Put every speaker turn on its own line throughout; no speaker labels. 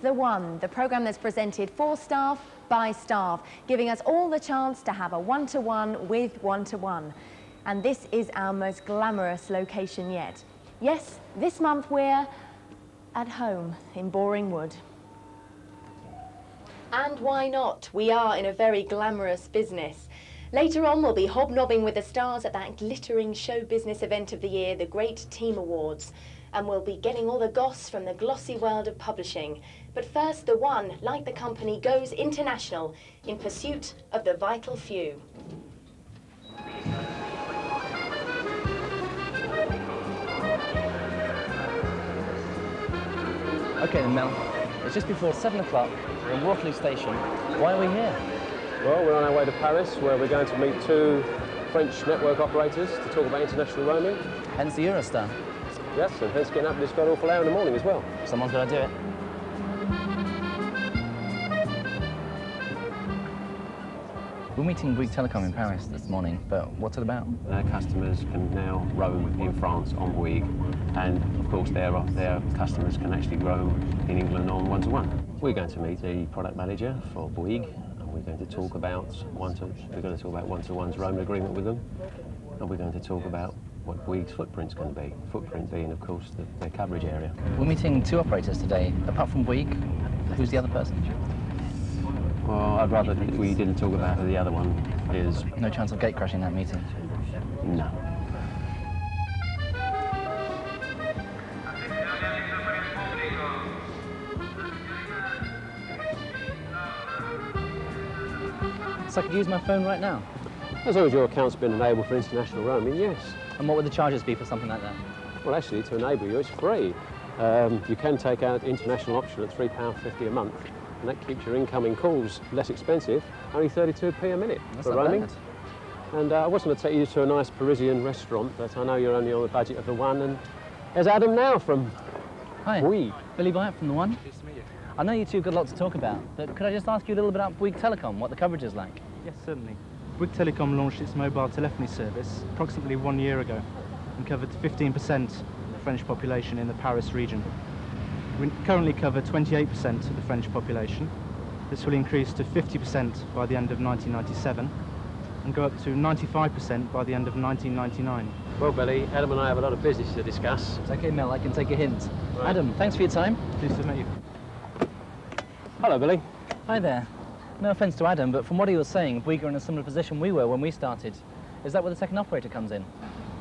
The One, the programme that's presented for staff by staff, giving us all the chance to have a one-to-one with one-to-one. And this is our most glamorous location yet. Yes, this month we're at home in Boringwood. And why not? We are in a very glamorous business. Later on, we'll be hobnobbing with the stars at that glittering show business event of the year, the Great Team Awards. And we'll be getting all the goss from the glossy world of publishing. But first, The One, like the company, goes international in pursuit of the vital few.
OK then, Mel. It's just before 7 o'clock. We're in Waterloo Station. Why are we here?
Well, we're on our way to Paris, where we're going to meet two French network operators to talk about international roaming.
Hence the Eurostar.
Yes, and hence getting up at this god awful hour in the morning as well.
Someone's got to do it. We're meeting Bouygues Telecom in Paris this morning, but what's it about?
Their customers can now roam in France on Bouygues, and of course their customers can actually roam in England on one-to-one. We're going to meet the product manager for Bouygues, and we're going to talk about one-to-one's roaming agreement with them, and we're going to talk about what Bouygues' footprint's going to be. Footprint being, of course, their coverage area. We're
meeting two operators today. Apart from Bouygues, who's the other person?
Well, I'd rather that we didn't talk about who the other one is.
No chance of gate crashing that meeting?
No.
So I could use my phone right now?
As long as your account's been enabled for international roaming, yes.
And what would the charges be for something like that?
Well, actually, to enable you, it's free. You can take out the international option at £3.50 a month, and that keeps your incoming calls less expensive, only 32p a minute for roaming.
Bad.
And I was going to take you to a nice Parisian restaurant, but I know you're only on the budget of The One, and there's Adam now from Bouygues.
Billy Byatt from The One.
Nice to meet you.
I know you two got a lot to talk about, but could I just ask you a little bit about Bouygues Telecom, what the coverage is like?
Yes, certainly. Bouygues Telecom launched its mobile telephony service approximately 1 year ago and covered 15% of the French population in the Paris region. We currently cover 28% of the French population. This will increase to 50% by the end of 1997 and go up to 95% by the end of 1999.
Well, Billy, Adam and I have a lot of business to discuss.
It's OK, Mel, I can take a hint.
Right.
Adam, thanks for your time.
Pleased to meet you.
Hello, Billy.
Hi there. No offence to Adam, but from what he was saying, Bouygues are in a similar position we were when we started. Is that where the second operator comes in?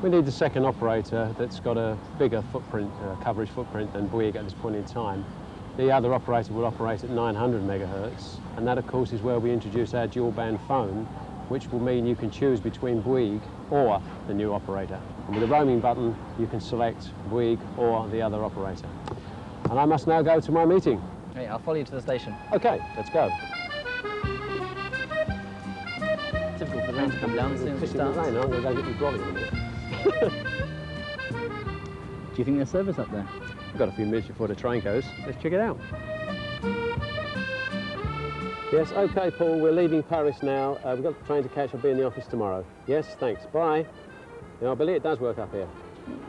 We need the second operator that's got a bigger footprint, coverage footprint than Bouygues at this point in time. The other operator will operate at 900 megahertz, and that, of course, is where we introduce our dual-band phone, which will mean you can choose between Bouygues or the new operator. And with the roaming button, you can select Bouygues or the other operator. And I must now go to my meeting.
Hey, I'll follow you to the station.
OK, let's go.
Typical for the rain to come down as soon as it starts.
I'm going to go get you brolly in a minute.
Do you think there's service up there?
We've got a few minutes before the train goes. Let's check it out. Yes, OK, Paul, we're leaving Paris now. We've got the train to catch. I'll be in the office tomorrow. Yes, thanks. Bye. I believe it does work up here.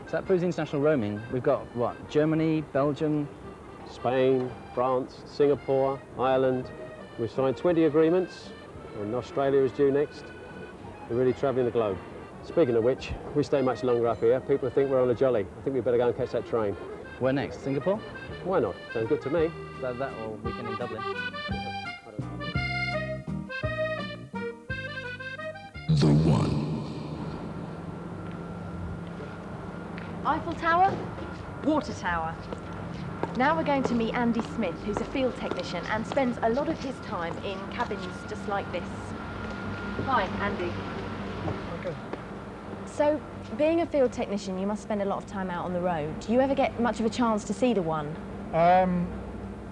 So that proves international roaming. We've got, what, Germany, Belgium,
Spain, France, Singapore, Ireland. We've signed 20 agreements, and Australia is due next. We're really travelling the globe. Speaking of which, if we stay much longer up here, people think we're on a jolly. I think we better go and catch that train.
Where next? Singapore?
Why not? Sounds good to me.
So that or weekend in Dublin.
The One.
Eiffel Tower, Water Tower. Now we're going to meet Andy Smith, who's a field technician and spends a lot of his time in cabins just like this. Hi, Andy.
Okay.
So, being a field technician, you must spend a lot of time out on the road. Do you ever get much of a chance to see The One?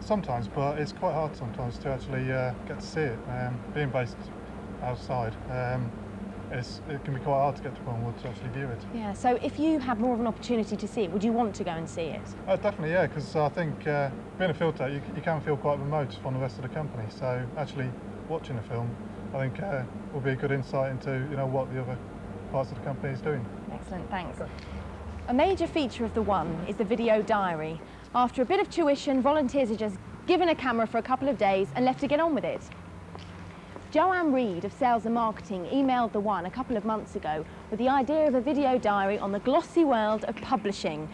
Sometimes, but it's quite hard sometimes to actually get to see it. Being based outside, it can be quite hard to get to Boringwood to actually view it.
Yeah, so if you had more of an opportunity to see it, would you want to go and see it?
Definitely, yeah, because I think being a field tech, you can feel quite remote from the rest of the company. So actually watching the film, I think will be a good insight into what the other parts of the company is doing.
Excellent, thanks. A major feature of The One is the video diary. After a bit of tuition, volunteers are just given a camera for a couple of days and left to get on with it. Joanne Reid of Sales and Marketing emailed The One a couple of months ago with the idea of a video diary on the glossy world of publishing.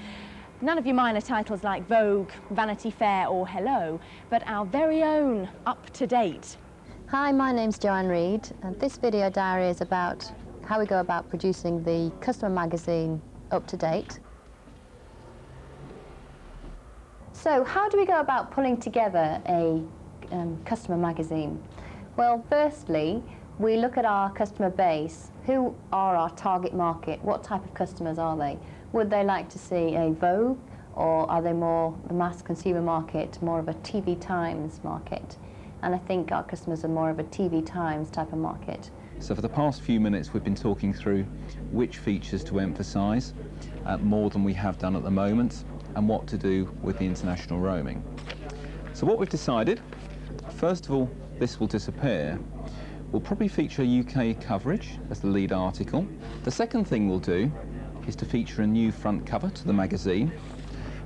None of your minor titles like Vogue, Vanity Fair or Hello, but our very own Up to Date.
Hi, my name's Joanne Reid, and this video diary is about how we go about producing the customer magazine Up to Date. So, how do we go about pulling together a customer magazine? Well, firstly, we look at our customer base. Who are our target market? What type of customers are they? Would they like to see a Vogue, or are they more the mass consumer market, more of a TV Times market? And I think our customers are more of a TV Times type of market.
So for the past few minutes we've been talking through which features to emphasise, more than we have done at the moment, and what to do with the international roaming. So what we've decided, first of all, this will disappear. We'll probably feature UK coverage as the lead article. The second thing we'll do is to feature a new front cover to the magazine.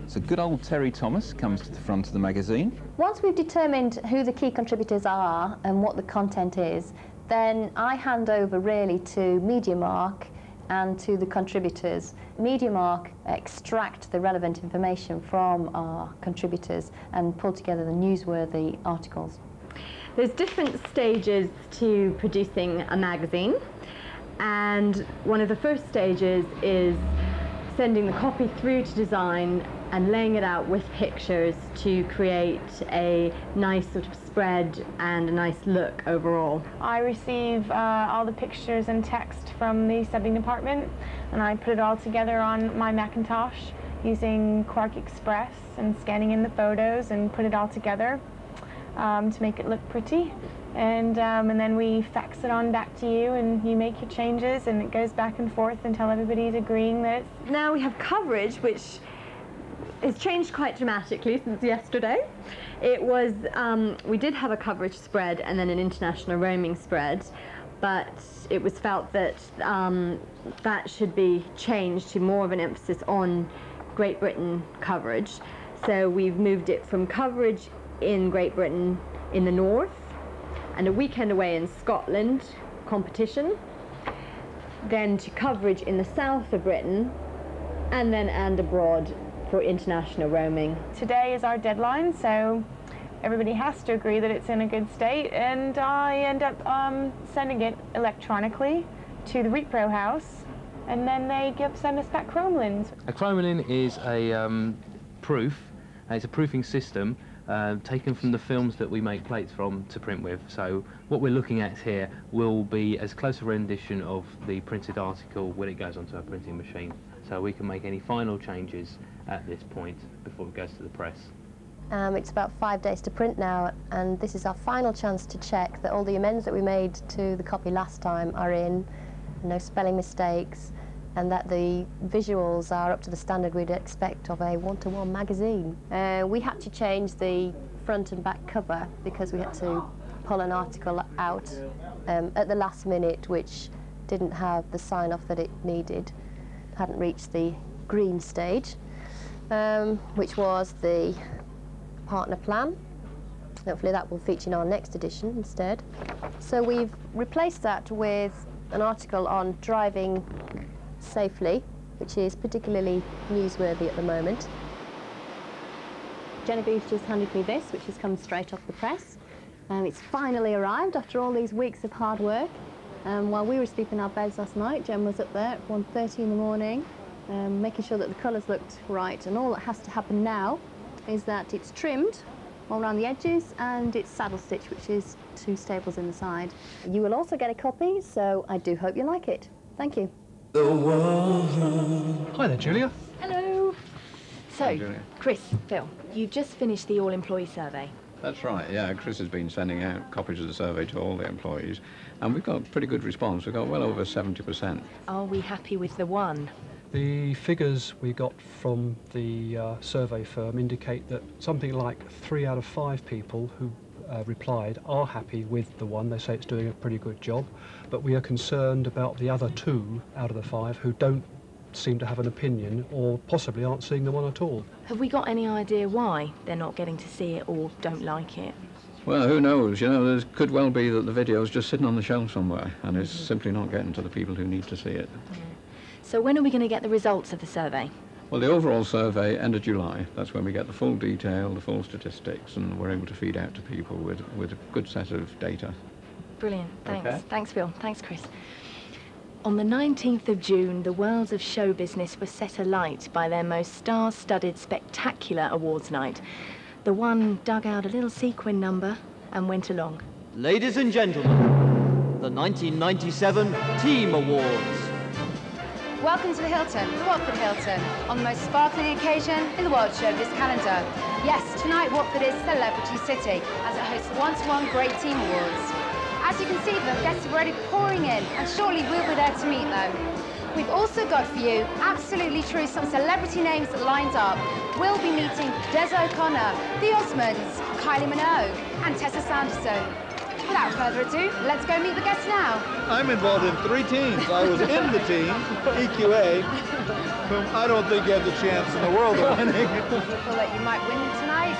So good old Terry Thomas comes to the front of the magazine.
Once we've determined who the key contributors are and what the content is, then I hand over really to MediaMark and to the contributors. MediaMark extract the relevant information from our contributors and pull together the newsworthy articles.
There's different stages to producing a magazine, and one of the first stages is sending the copy through to design and laying it out with pictures to create a nice sort of spread and a nice look overall.
I receive all the pictures and text from the subbing department, and I put it all together on my Macintosh using Quark Express and scanning in the photos and put it all together to make it look pretty. And then we fax it on back to you, and you make your changes, and it goes back and forth until everybody's agreeing that it's...
Now we have coverage, which has changed quite dramatically since yesterday. It was, we did have a coverage spread and then an international roaming spread, but it was felt that that should be changed to more of an emphasis on Great Britain coverage. So we've moved it from coverage in Great Britain in the north and a weekend away in Scotland competition, then to coverage in the south of Britain, and abroad for international roaming.
Today is our deadline, so everybody has to agree that it's in a good state, and I end up sending it electronically to the repro house, and then they send us back chromelins.
A chromelin is a proof, and it's a proofing system taken from the films that we make plates from to print with. So what we're looking at here will be as close a rendition of the printed article when it goes onto a printing machine. So we can make any final changes at this point before it goes to the press.
It's about 5 days to print now, and this is our final chance to check that all the amends that we made to the copy last time are in, no spelling mistakes, and that the visuals are up to the standard we'd expect of a one-to-one magazine. We had to change the front and back cover because we had to pull an article out at the last minute, which didn't have the sign-off that it needed, hadn't reached the green stage, which was the partner plan. Hopefully that will feature in our next edition instead. So we've replaced that with an article on driving safely, which is particularly newsworthy at the moment. Genevieve just handed me this, which has come straight off the press. It's finally arrived after all these weeks of hard work. While we were asleep in our beds last night, Jen was up there at 1:30 in the morning, making sure that the colours looked right, and all that has to happen now is that it's trimmed all around the edges and it's saddle stitched, which is 2 staples in the side. You will also get a copy, so I do hope you like it. Thank you.
Hi there, Julia.
Hello. So,
Hi, Julia.
Chris, Phil, you just finished the all-employee survey.
That's right, yeah. Chris has been sending out copies of the survey to all the employees, and we've got pretty good response. We've got well over 70%.
Are we happy with the one?
The figures we got from the survey firm indicate that something like 3 out of 5 people who replied are happy with the one. They say it's doing a pretty good job, but we are concerned about the other 2 out of the 5 who don't seem to have an opinion or possibly aren't seeing the one at all.
Have we got any idea why they're not getting to see it or don't like it?
Well, who knows? You know, there could well be that the video's just sitting on the shelf somewhere and it's simply not getting to the people who need to see it.
So when are we going to get the results of the survey?
Well, the overall survey, end of July. That's when we get the full detail, the full statistics, and we're able to feed out to people with a good set of data.
Brilliant. Thanks.
Okay.
Thanks, Phil. Thanks, Chris. On the 19th of June, the worlds of show business were set alight by their most star-studded, spectacular awards night. The One dug out a little sequin number and went along.
Ladies and gentlemen, the 1997 Team Awards.
Welcome to the Hilton, the Watford Hilton, on the most sparkling occasion in the world showbiz calendar. Yes, tonight Watford is Celebrity City, as it hosts the one-to-one Great Team Awards. As you can see, the guests are already pouring in, and shortly we'll be there to meet them. We've also got for you, absolutely true, some celebrity names lined up. We'll be meeting Des O'Connor, the Osmonds, Kylie Minogue, and Tessa Sanderson. Without further ado, let's go meet the guests now.
I'm involved in 3 teams. I was in the team, EQA, whom I don't think you have the chance in the world of winning.
Do you feel that you might win tonight?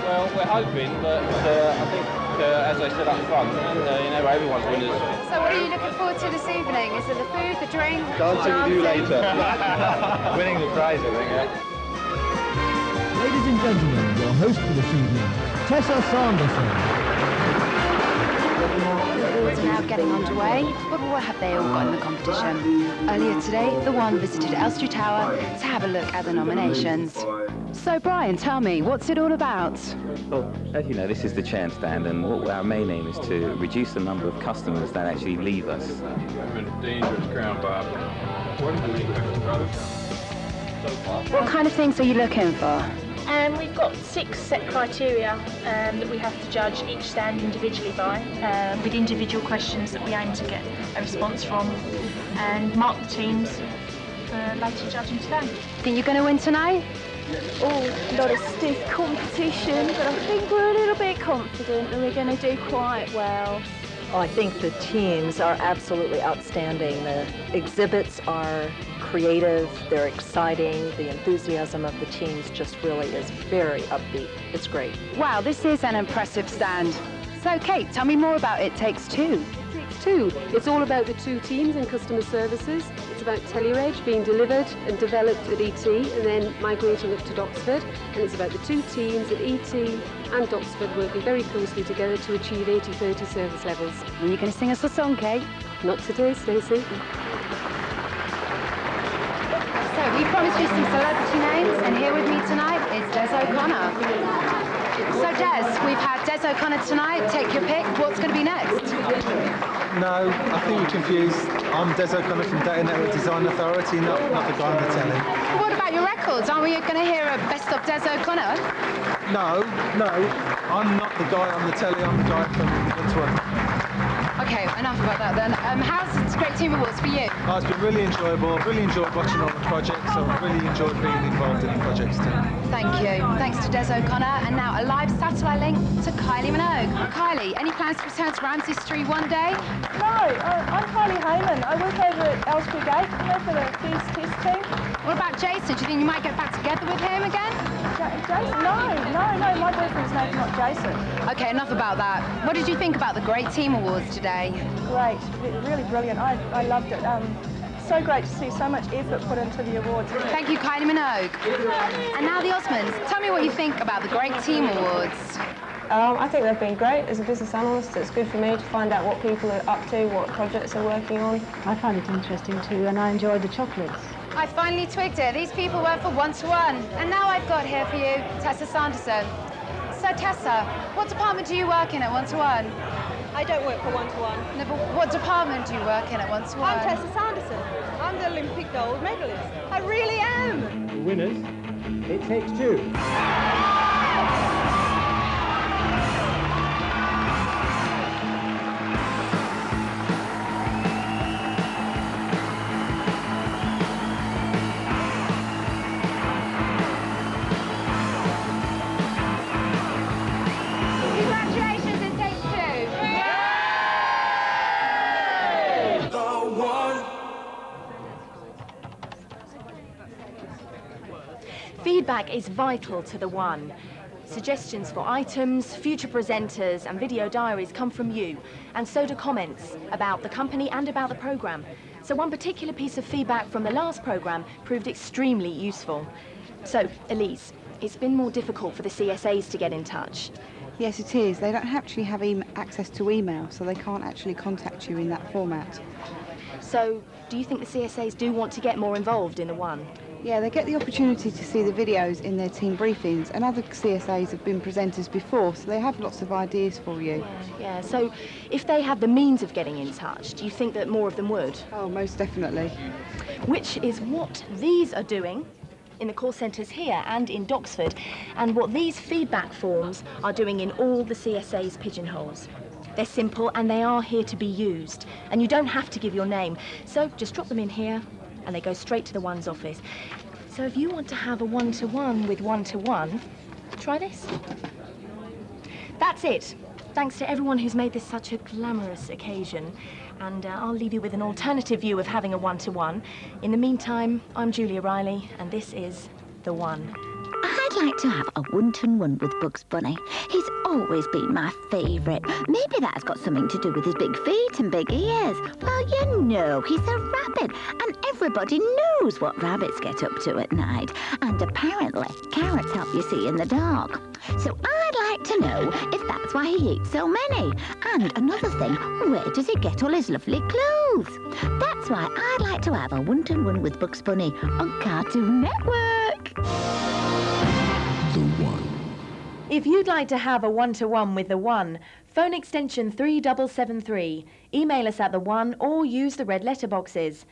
Well, we're hoping, but I think, as I said up front, you know, everyone's winners.
So what are you looking forward to this evening? Is it the food, the drink?
Dancing with you later.
Winning the prize, I think, yeah.
Ladies and gentlemen, your host for this evening, Tessa Sanderson.
The awards are now getting underway, but what have they all got in the competition? Earlier today, the One visited Elstree Tower to have a look at the nominations. So Brian, tell me, what's it all about?
Well, as you know, this is the chain stand, and what our main aim is to reduce the number of customers that actually leave us.
What kind of things are you looking for?
We've got 6 set criteria that we have to judge each stand individually by, with individual questions that we aim to get a response from, and mark the teams for later judging today.
Think you're going to win tonight?
Oh, a lot of stiff competition, but I think we're a little bit confident that we're going to do quite well.
I think the teams are absolutely outstanding. The exhibits are creative, they're exciting, the enthusiasm of the teams just really is very upbeat. It's great.
Wow, this is an impressive stand. So Kate, tell me more about It Takes Two.
It's all about the 2 teams in customer services. It's about Teleredge being delivered and developed at ET and then migrating up to Doxford. And it's about the 2 teams at ET and Doxford working very closely together to achieve 80/30 service levels.
Are you going to sing us a song, Kate?
Not today, Stacey.
So we promised you some celebrity names, and here with me tonight is Des O'Connor. So Des, we've had Des O'Connor tonight. Take your pick. What's going to be next?
No, I think you're confused. I'm Des O'Connor from Data Network Design Authority, not the guy on the telly.
What about your records? Aren't we going to hear a best of Des O'Connor?
No, I'm not the guy on the telly, I'm the guy from One-to-One.
Okay, enough about that then. How's this Great Team Awards for you?
Oh, it's been really enjoyable. Really enjoyed watching all the projects. So I've really enjoyed being involved in the projects too.
Thank you. Thanks to Des O'Connor. And now a live satellite link to Kylie Minogue. Kylie, any plans to return to Ramsey Street one day?
No, I'm Kylie Hayman. I work over at Elstree Gate, for the Fuse Test team.
What about Jason? Do you think you might get back together with him again?
Jason? No, my boyfriend's name's not Jason.
Okay, enough about that. What did you think about the Great Team Awards today?
Great, really brilliant. I loved it. So great to see so much effort put into the awards.
Thank you, Kylie Minogue. And now the Osmonds. Tell me what you think about the Great Team Awards.
I think they've been great. As a business analyst, it's good for me to find out what people are up to, what projects they're working on.
I find it interesting too, and I enjoyed the chocolates.
I finally twigged it. These people work for One-to-One. And now I've got here for you Tessa Sanderson. So Tessa, what department do you work in at One-to-One?
I don't work for One-to-One.
No, but what department do you work in at One-to-One?
I'm Tessa Sanderson. I'm the Olympic gold medalist. I really am.
The winners, It Takes Two.
Congratulations, It Takes Two.
feedback is vital to the One. Suggestions for items, future presenters and video diaries come from you, and so do comments about the company and about the programme. So one particular piece of feedback from the last programme proved extremely useful. So, Elise, it's been more difficult for the CSAs to get in touch.
Yes, it is. They don't actually have access to email, so they can't actually contact you in that format.
So, do you think the CSAs do want to get more involved in the One?
Yeah, they get the opportunity to see the videos in their team briefings, and other CSAs have been presenters before, so they have lots of ideas for you.
Yeah, so if they had the means of getting in touch, do you think that more of them would?
Oh, most definitely.
Which is what these are doing in the call centres here and in Doxford, and what these feedback forms are doing in all the CSA's pigeonholes. They're simple and they are here to be used, and you don't have to give your name, so just drop them in here and they go straight to the One's office. So if you want to have a one-to-one with one-to-one, try this. That's it. Thanks to everyone who's made this such a glamorous occasion, and I'll leave you with an alternative view of having a one-to-one. In the meantime, I'm Julia Riley, and this is The One.
I'd like to have a one-to-one with Bugs Bunny. He's always been my favourite. Maybe that's got something to do with his big feet and big ears. Well, you know, he's a rabbit, and everybody knows what rabbits get up to at night. And apparently, carrots help you see in the dark. So I'd like to know if that's why he eats so many. And another thing, where does he get all his lovely clothes? That's why I'd like to have a one-to-one with Bugs Bunny on Cartoon Network.
If you'd like to have a one-to-one with the One, phone extension 3773, email us at the One, or use the red letterboxes.